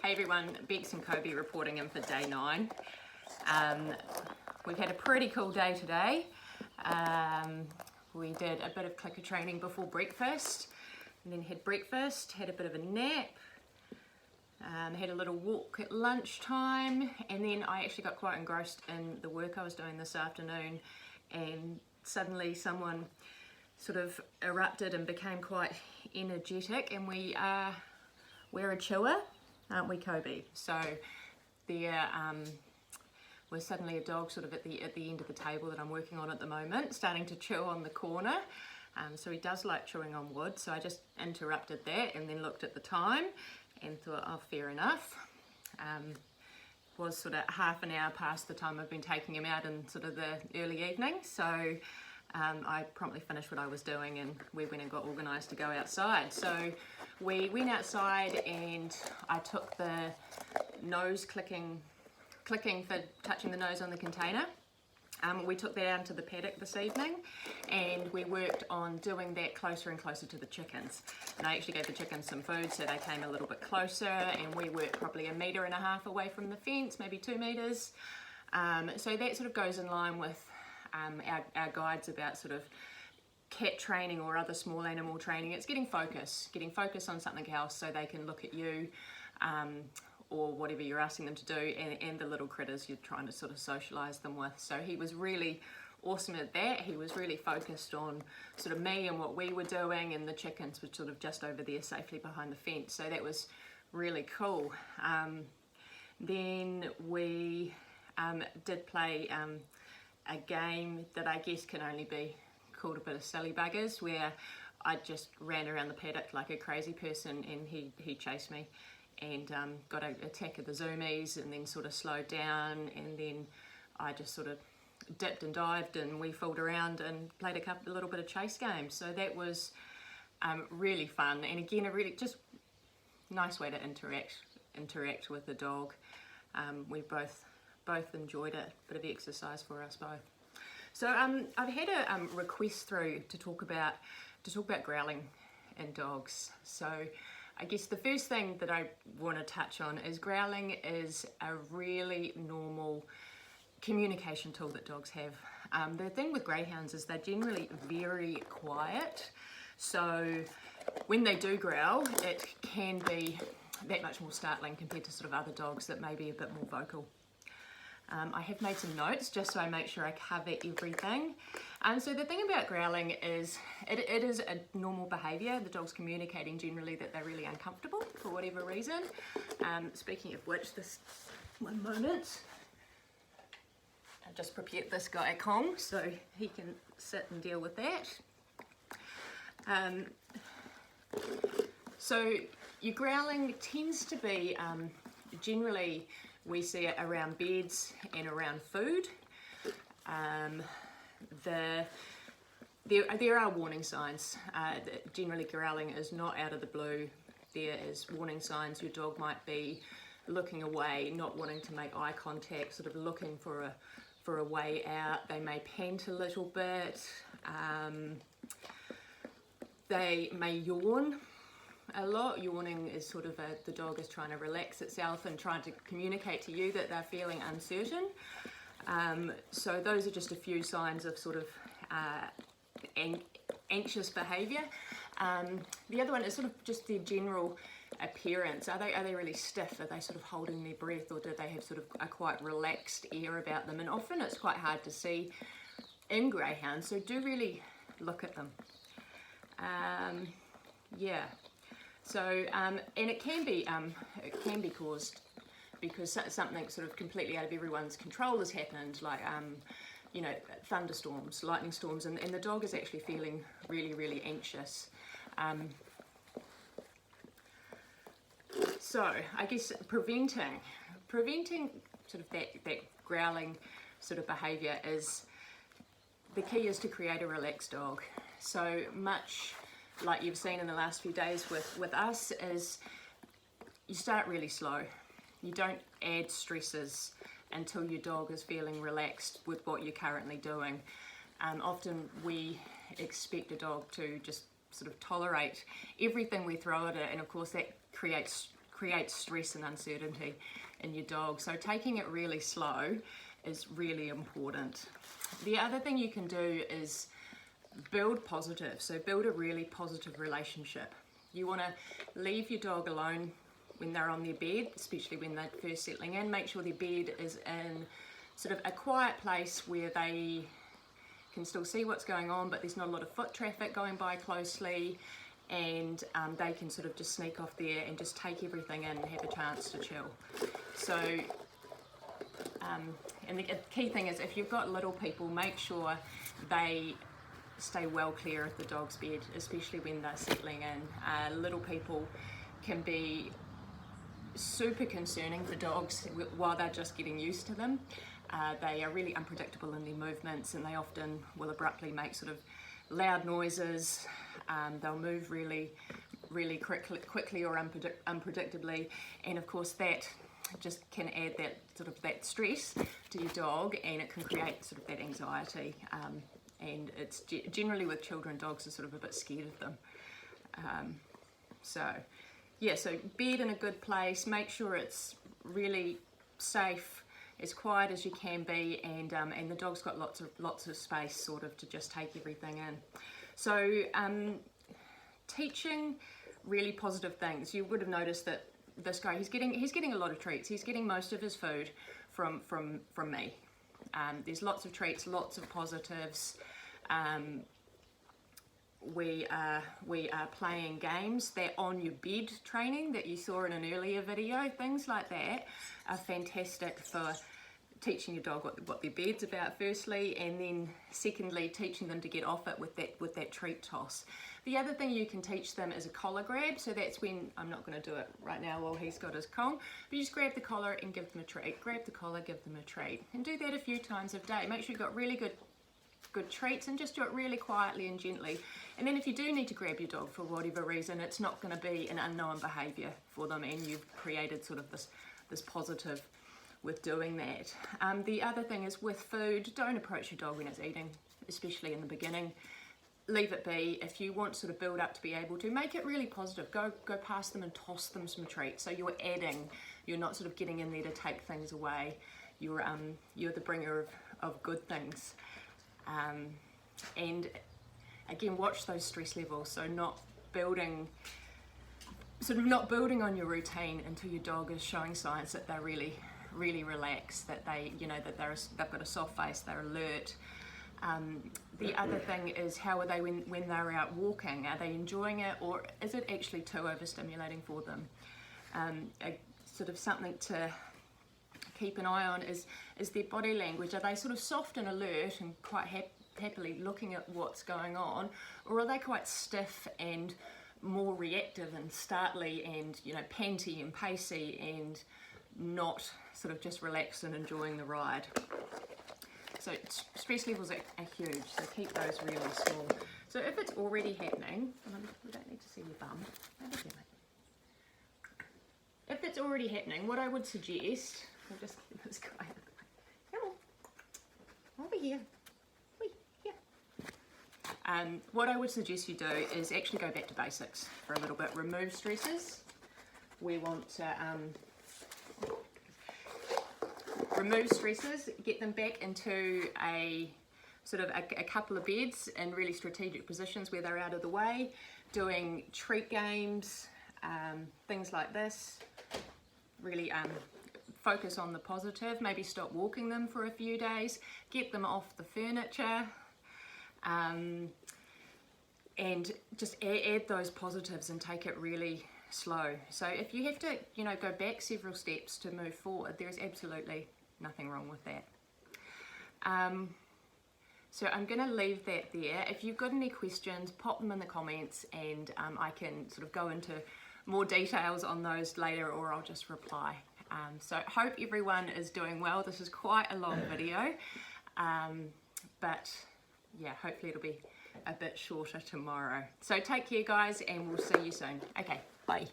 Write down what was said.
Hey everyone, Bex and Kobe reporting in for day 9. We've had a pretty cool day today. We did a bit of clicker training before breakfast, and then had breakfast, had a bit of a nap, had a little walk at lunchtime, and then I actually got quite engrossed in the work I was doing this afternoon, and suddenly someone sort of erupted and became quite energetic, and we're a chewer, aren't we, Kobe? So there was suddenly a dog sort of at the end of the table that I'm working on at the moment, starting to chew on the corner. So he does like chewing on wood, so I just interrupted that and then looked at the time and thought, oh, fair enough. Was sort of half an hour past the time I've been taking him out in sort of the early evening, so I promptly finished what I was doing and we went and got organised to go outside. So we went outside and I took the nose clicking for touching the nose on the container. We took that out to the paddock this evening and we worked on doing that closer and closer to the chickens. And I actually gave the chickens some food so they came a little bit closer, and we worked probably 1.5 meters away from the fence, maybe 2 meters. So that sort of goes in line with our guides about sort of cat training or other small animal training. It's getting focus on something else so they can look at you or whatever you're asking them to do, and the little critters you're trying to sort of socialize them with. So he was really awesome at that. He was really focused on sort of me and what we were doing, and the chickens were sort of just over there safely behind the fence. So that was really cool. Then we did play a game that I guess can only be called a bit of silly buggers, where I just ran around the paddock like a crazy person, and he chased me and got an attack of the zoomies, and then sort of slowed down, and then I just sort of dipped and dived, and we fooled around and played a little bit of chase game. So that was really fun, and again a really just nice way to interact with the dog. We both enjoyed it, bit of exercise for us both. So I've had a request through to talk about growling in dogs. So I guess the first thing that I want to touch on is growling is a really normal communication tool that dogs have. The thing with greyhounds is they're generally very quiet, so when they do growl, it can be that much more startling compared to sort of other dogs that may be a bit more vocal. I have made some notes just so I make sure I cover everything. So the thing about growling is it is a normal behaviour. The dog's communicating generally that they're really uncomfortable for whatever reason. Speaking of which, this one moment, I've just prepared this guy Kong so he can sit and deal with that. So your growling tends to be generally, we see it around beds and around food. There are warning signs. Generally growling is not out of the blue. There is warning signs. Your dog might be looking away, not wanting to make eye contact, sort of looking for a way out. They may pant a little bit. They may yawn a lot. Yawning is sort of the dog is trying to relax itself and trying to communicate to you that they're feeling uncertain. So those are just a few signs of sort of anxious behaviour. The other one is sort of just their general appearance. Are they really stiff? Are they sort of holding their breath, or do they have sort of a quite relaxed air about them? And often it's quite hard to see in greyhounds, so do really look at them. Yeah. So and it can be caused because something sort of completely out of everyone's control has happened, like you know, thunderstorms, lightning storms, and the dog is actually feeling really anxious. So I guess preventing sort of that growling sort of behaviour is the key is to create a relaxed dog. So much like you've seen in the last few days with us, is you start really slow. You don't add stresses until your dog is feeling relaxed with what you're currently doing. Often we expect a dog to just sort of tolerate everything we throw at it, and of course that creates creates stress and uncertainty in your dog. So taking it really slow is really important. The other thing you can do is build positive, so build a really positive relationship. You want to leave your dog alone when they're on their bed, especially when they're first settling in. Make sure their bed is in sort of a quiet place where they can still see what's going on, but there's not a lot of foot traffic going by closely, and they can sort of just sneak off there and just take everything in and have a chance to chill. So, and the key thing is, if you've got little people, make sure they stay well clear of the dog's bed, especially when they're settling in. Little people can be super concerning for dogs while they're just getting used to them. They are really unpredictable in their movements, and they often will abruptly make sort of loud noises. They'll move really quickly or unpredictably, and of course that just can add that sort of that stress to your dog, and it can create sort of that anxiety. And it's generally with children, dogs are sort of a bit scared of them. So bed in a good place, make sure it's really safe, as quiet as you can be, and the dog's got lots of space sort of to just take everything in. So teaching really positive things. You would have noticed that this guy, he's getting a lot of treats. He's getting most of his food from me. There's lots of treats, lots of positives. We are playing games. That on your bed training that you saw in an earlier video, things like that are fantastic for teaching your dog what their bed's about, firstly, and then secondly, teaching them to get off it with that treat toss. The other thing you can teach them is a collar grab. So that's when, I'm not going to do it right now while he's got his Kong, but you just grab the collar and give them a treat. Grab the collar, give them a treat, and do that a few times a day. Make sure you've got really good treats, and just do it really quietly and gently. And then if you do need to grab your dog for whatever reason, it's not going to be an unknown behaviour for them, and you've created sort of this positive with doing that. The other thing is with food, don't approach your dog when it's eating, especially in the beginning. Leave it be. If you want to sort of build up to be able to, make it really positive. Go past them and toss them some treats. So you're adding, you're not sort of getting in there to take things away. You're the bringer of good things. And again, watch those stress levels. So not building on your routine until your dog is showing signs that they're really relaxed, that they've got a soft face, they're alert. The other thing is, how are they when they're out walking? Are they enjoying it, or is it actually too overstimulating for them? Sort of something to keep an eye on is their body language. Are they sort of soft and alert and quite happily looking at what's going on, or are they quite stiff and more reactive and startly and panty and pacey and not sort of just relaxed and enjoying the ride? So stress levels are huge, so keep those really small. So if it's already happening, we don't need to see your bum. Over here, mate. If it's already happening, what I would suggest, I'll just get this guy. Come on, over here. Wait, here. What I would suggest you do is actually go back to basics for a little bit. Remove stressors. We want to remove stressors, get them back into a couple of beds in really strategic positions where they're out of the way, doing treat games, things like this. Really focus on the positive. Maybe stop walking them for a few days, get them off the furniture, and just add those positives and take it really slow. So if you have to go back several steps to move forward, there's absolutely nothing wrong with that. So I'm going to leave that there. If you've got any questions, pop them in the comments, and I can sort of go into more details on those later, or I'll just reply. So hope everyone is doing well. This is quite a long video, but yeah, hopefully it'll be a bit shorter tomorrow. So take care, guys, and we'll see you soon. Okay, bye.